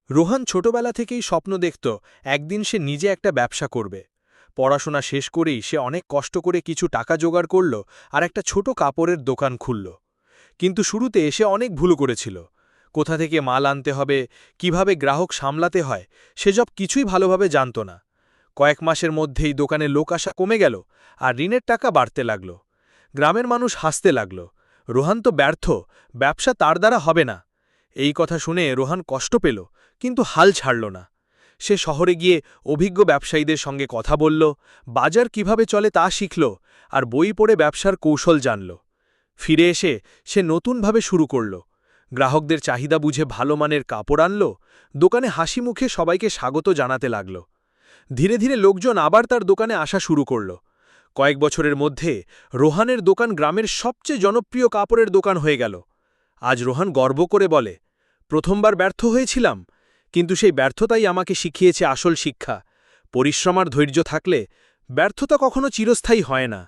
রোহান ছোটবেলা থেকেই স্বপ্ন দেখত একদিন সে নিজে একটা ব্যবসা করবে। পড়াশোনা শেষ করেই সে অনেক কষ্ট করে কিছু টাকা জোগাড় করল আর একটা ছোট কাপড়ের দোকান খুলল। কিন্তু শুরুতে সে অনেক ভুল করেছিল। কোথা থেকে মাল আনতে হবে, কিভাবে গ্রাহক সামলাতে হয়, সেসব কিছুই ভালোভাবে জানত না। কয়েক মাসের মধ্যেই দোকানে লোক আসা কমে গেল আর ঋণের টাকা বাড়তে লাগল। গ্রামের মানুষ হাসতে লাগল, রোহান তো ব্যর্থ, ব্যবসা তার দ্বারা হবে না। এই কথা শুনে রোহান কষ্ট পেল, কিন্তু হাল ছাড়ল না। সে শহরে গিয়ে অভিজ্ঞ ব্যবসায়ীদের সঙ্গে কথা বলল, বাজার কিভাবে চলে তা শিখল আর বই পড়ে ব্যবসার কৌশল জানল। ফিরে এসে সে নতুনভাবে শুরু করল। গ্রাহকদের চাহিদা বুঝে ভালো মানের কাপড় আনল, দোকানে হাসি মুখে সবাইকে স্বাগত জানাতে লাগল। ধীরে ধীরে লোকজন আবার তার দোকানে আসা শুরু করল। কয়েক বছরের মধ্যে রোহানের দোকান গ্রামের সবচেয়ে জনপ্রিয় কাপড়ের দোকান হয়ে গেল। আজ রোহান গর্ব করে বলে, প্রথমবার ব্যর্থ হয়েছিলাম, কিন্তু সেই ব্যর্থতাই আমাকে শিখিয়েছে আসল শিক্ষা। পরিশ্রম আর ধৈর্য থাকলে ব্যর্থতা কখনো চিরস্থায়ী হয় না।